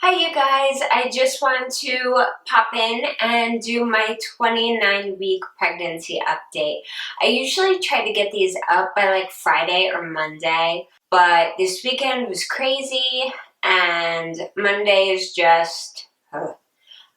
Hi you guys, I just wanted to pop in and do my 29-week pregnancy update. I usually try to get these up by like Friday or Monday, but this weekend was crazy and Monday is just,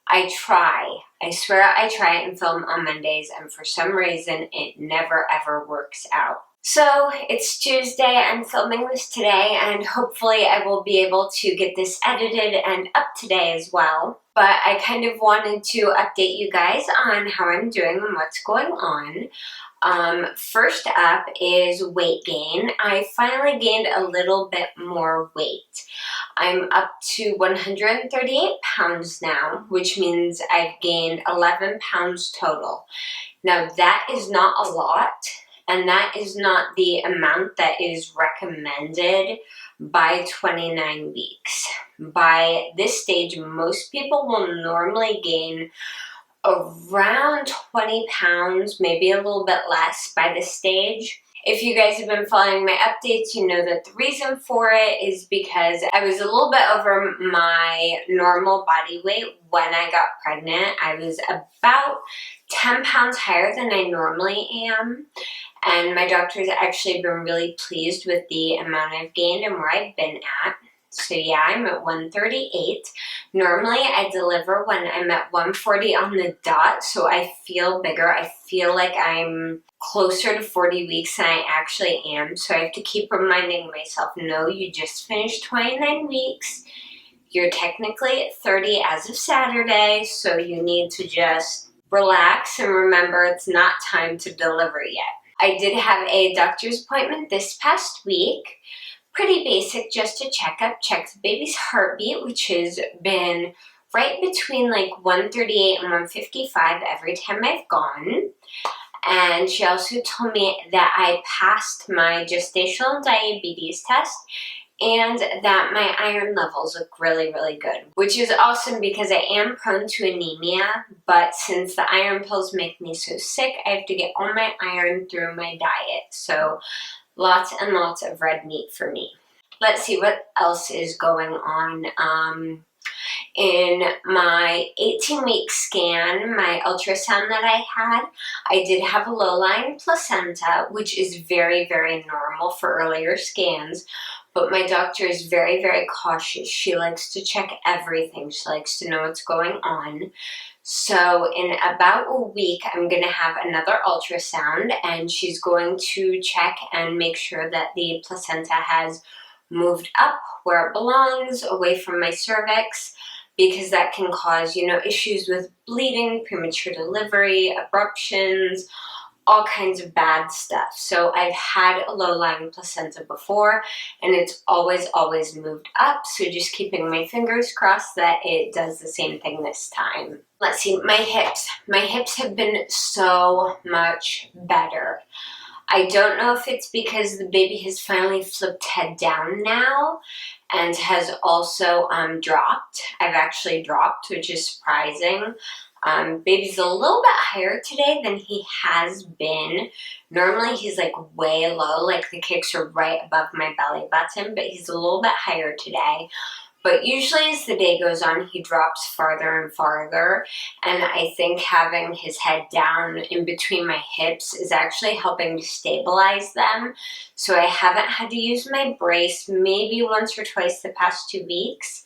I swear I try and film on Mondays and for some reason it never ever works out. So it's Tuesday, I'm filming this today and hopefully I will be able to get this edited and up today as well. But I kind of wanted to update you guys on how I'm doing and what's going on. First up is weight gain. I finally gained a little bit more weight. I'm up to 138 pounds now, which means I've gained 11 pounds total. Now that is not a lot. And that is not the amount that is recommended by 29 weeks. By this stage, most people will normally gain around 20 pounds, maybe a little bit less by this stage. If you guys have been following my updates, you know that the reason for it is because I was a little bit over my normal body weight when I got pregnant. I was about 10 pounds higher than I normally am. And my doctor's actually been really pleased with the amount I've gained and where I've been at. So yeah, I'm at 138. Normally I deliver when I'm at 140 on the dot, so I feel bigger. I feel like I'm closer to 40 weeks than I actually am. So I have to keep reminding myself, no, you just finished 29 weeks. You're technically at 30 as of Saturday, so you need to just relax and remember it's not time to deliver yet. I did have a doctor's appointment this past week. Pretty basic, just a checkup, check the baby's heartbeat, which has been right between like 138 and 155 every time I've gone. And she also told me that I passed my gestational diabetes test and that my iron levels look really, really good, which is awesome because I am prone to anemia, but since the iron pills make me so sick, I have to get all my iron through my diet. So lots and lots of red meat for me. Let's see what else is going on. In my 18-week scan, my ultrasound that I had, I did have a low-lying placenta, which is very, very normal for earlier scans. But my doctor is very, very cautious. She likes to check everything. She likes to know what's going on. So in about a week, I'm going to have another ultrasound and she's going to check and make sure that the placenta has moved up where it belongs, away from my cervix, because that can cause, issues with bleeding, premature delivery, abruptions, all kinds of bad stuff. So I've had a low-lying placenta before and it's always, always moved up. So just keeping my fingers crossed that it does the same thing this time. Let's see, my hips. My hips have been so much better. I don't know if it's because the baby has finally flipped head down now and has also dropped. I've actually dropped, which is surprising. Baby's a little bit higher today than he has been. Normally he's like way low, like the kicks are right above my belly button, but he's a little bit higher today. But usually as the day goes on, he drops farther and farther. And I think having his head down in between my hips is actually helping to stabilize them. So I haven't had to use my brace maybe once or twice the past 2 weeks.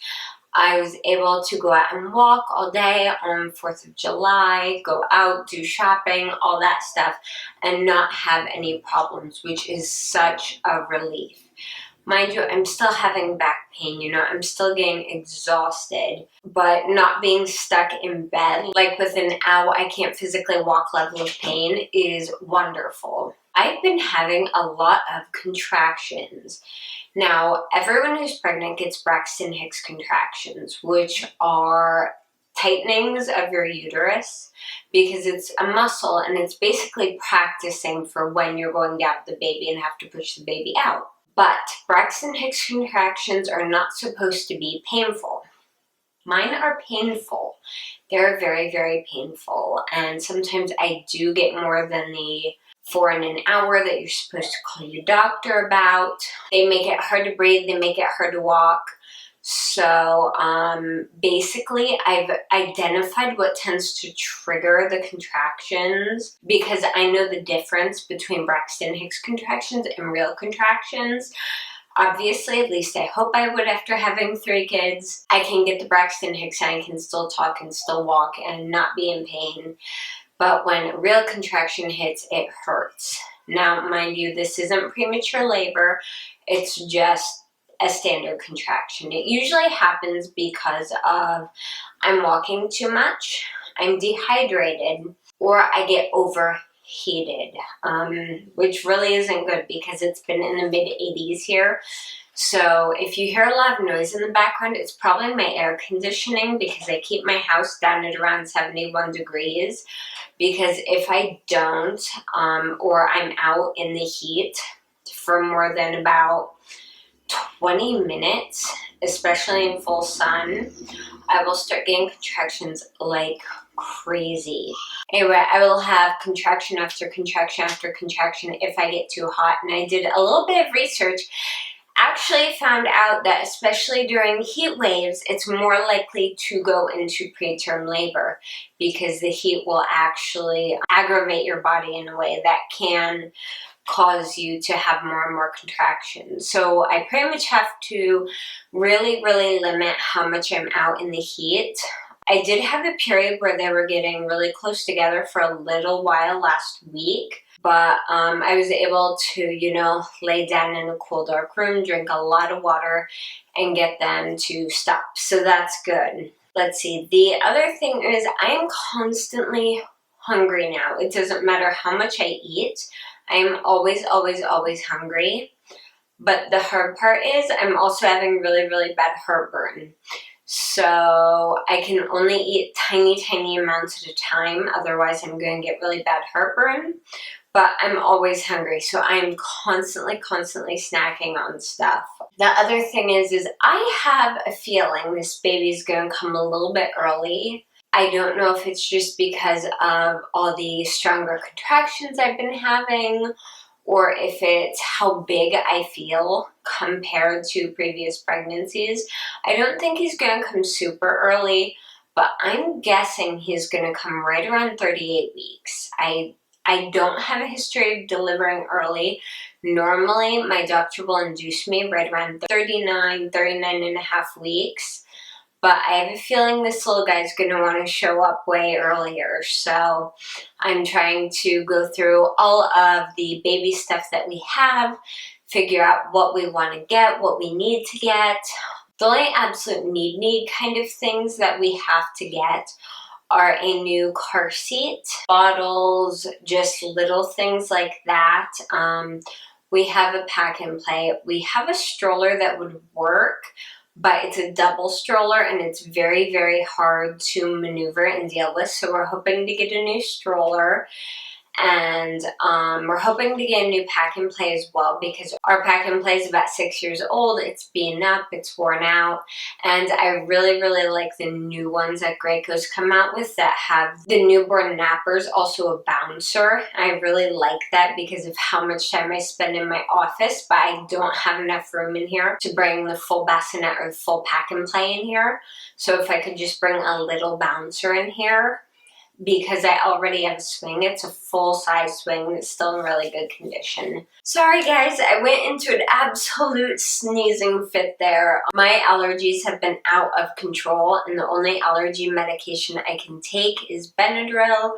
I was able to go out and walk all day on 4th of July, go out, do shopping, all that stuff, and not have any problems, which is such a relief. Mind you, I'm still having back pain, I'm still getting exhausted, but not being stuck in bed, like with an ow, I can't physically walk level of pain is wonderful. I've been having a lot of contractions. Now, everyone who's pregnant gets Braxton Hicks contractions, which are tightenings of your uterus because it's a muscle and it's basically practicing for when you're going to have the baby and have to push the baby out. But Braxton Hicks contractions are not supposed to be painful. Mine are painful. They're very, very painful. And sometimes I do get more than the 4 in an hour that you're supposed to call your doctor about. They make it hard to breathe. They make it hard to walk. So basically I've identified what tends to trigger the contractions because I know the difference between Braxton Hicks contractions and real contractions. Obviously, at least I hope I would after having 3 kids. I can get the Braxton Hicks and I can still talk and still walk and not be in pain. But when a real contraction hits, it hurts. Now, mind you, this isn't premature labor. It's just a standard contraction. It usually happens because of I'm walking too much, I'm dehydrated, or I get overheated, which really isn't good because it's been in the mid-80s here. So if you hear a lot of noise in the background, it's probably my air conditioning because I keep my house down at around 71 degrees. Because if I don't, or I'm out in the heat for more than about 20 minutes, especially in full sun, I will start getting contractions like crazy. Anyway, I will have contraction after contraction after contraction if I get too hot. And I did a little bit of research, actually found out that especially during heat waves, it's more likely to go into preterm labor because the heat will actually aggravate your body in a way that can cause you to have more and more contractions. So I pretty much have to really, really limit how much I'm out in the heat. I did have a period where they were getting really close together for a little while last week, but I was able to, lay down in a cool, dark room, drink a lot of water, and get them to stop. So that's good. Let's see. The other thing is I am constantly hungry now. It doesn't matter how much I eat. I am always, always, always hungry. But the hard part is I'm also having really, really bad heartburn. So I can only eat tiny, tiny amounts at a time. Otherwise, I'm going to get really bad heartburn. But I'm always hungry. So I'm constantly, constantly snacking on stuff. The other thing is I have a feeling this baby's going to come a little bit early. I don't know if it's just because of all the stronger contractions I've been having, or if it's how big I feel compared to previous pregnancies. I don't think he's going to come super early, but I'm guessing he's going to come right around 38 weeks. I don't have a history of delivering early. Normally, my doctor will induce me right around 39 and a half weeks. But I have a feeling this little guy's going to want to show up way earlier. So I'm trying to go through all of the baby stuff that we have, figure out what we want to get, what we need to get. The only absolute need kind of things that we have to get are a new car seat, bottles, just little things like that. We have a pack and play. We have a stroller that would work, but it's a double stroller and it's very, very hard to maneuver and deal with. So we're hoping to get a new stroller. And we're hoping to get a new pack and play as well because our pack and play is about 6 years old. It's beaten up, it's worn out, and I really, really like the new ones that Graco's come out with that have the newborn nappers, also a bouncer. I really like that because of how much time I spend in my office, but I don't have enough room in here to bring the full bassinet or the full pack and play in here. So if I could just bring a little bouncer in here, because I already have a swing. It's a full-size swing that's still in really good condition. Sorry guys, I went into an absolute sneezing fit there. My allergies have been out of control and the only allergy medication I can take is Benadryl,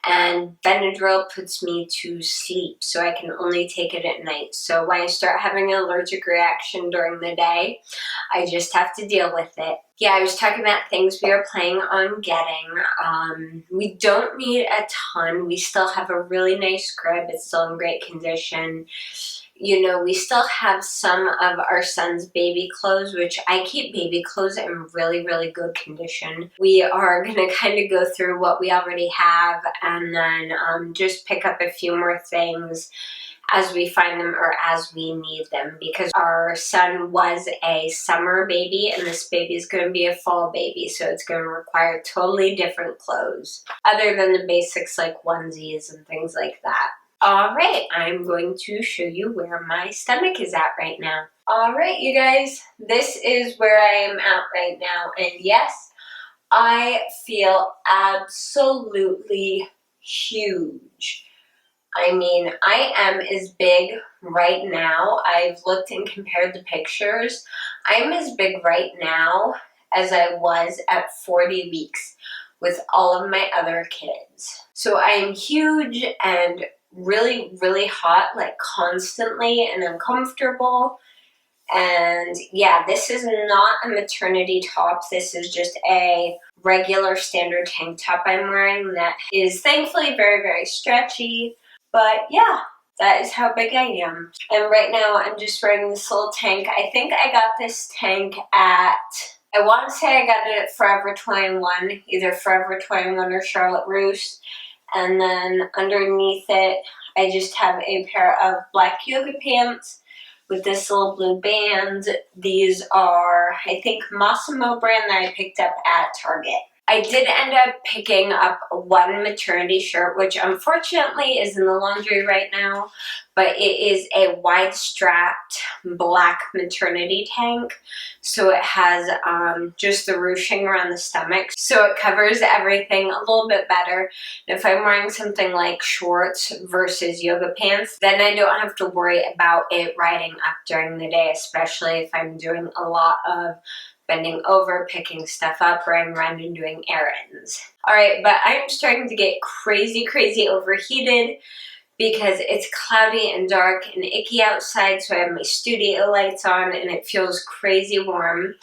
and Benadryl puts me to sleep, so I can only take it at night. So when I start having an allergic reaction during the day, I just have to deal with it. Yeah, I was talking about things we are planning on getting. We don't need a ton. We still have a really nice crib. It's still in great condition. We still have some of our son's baby clothes, which I keep baby clothes in really, really good condition. We are going to kind of go through what we already have and then just pick up a few more things as we find them or as we need them, because our son was a summer baby and this baby is going to be a fall baby, so it's going to require totally different clothes other than the basics like onesies and things like that. Alright, I'm going to show you where my stomach is at right now. Alright, you guys, this is where I am at right now, and yes, I feel absolutely huge. I mean, I am as big right now. I've looked and compared the pictures. I'm as big right now as I was at 40 weeks with all of my other kids. So I am huge and really, really hot, like constantly, and uncomfortable. And yeah, this is not a maternity top. This is just a regular standard tank top I'm wearing that is thankfully very, very stretchy. But yeah, that is how big I am. And right now I'm just wearing this little tank. I think I got this tank at, I want to say I got it at Forever 21, either Forever 21 or Charlotte Russe. And then underneath it, I just have a pair of black yoga pants with this little blue band. These are, I think, Massimo brand that I picked up at Target. I did end up picking up one maternity shirt, which unfortunately is in the laundry right now, but it is a wide-strapped black maternity tank. So it has just the ruching around the stomach, so it covers everything a little bit better. And if I'm wearing something like shorts versus yoga pants, then I don't have to worry about it riding up during the day, especially if I'm doing a lot of bending over, picking stuff up, running around and doing errands. Alright, but I'm starting to get crazy, crazy overheated because it's cloudy and dark and icky outside, so I have my studio lights on and it feels crazy warm.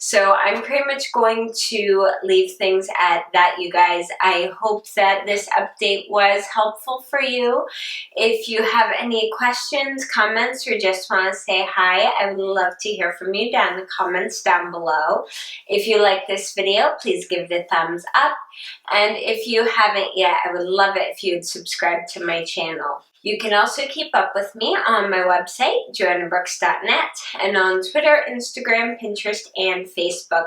So I'm pretty much going to leave things at that, you guys. I hope that this update was helpful for you. If you have any questions, comments, or just want to say hi, I would love to hear from you down in the comments down below. If you like this video, please give it a thumbs up. And if you haven't yet, I would love it if you would subscribe to my channel. You can also keep up with me on my website, joannabrooks.net, and on Twitter, Instagram, Pinterest, and Facebook.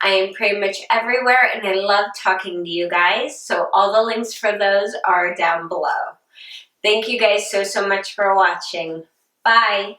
I am pretty much everywhere, and I love talking to you guys, so all the links for those are down below. Thank you guys so much for watching. Bye!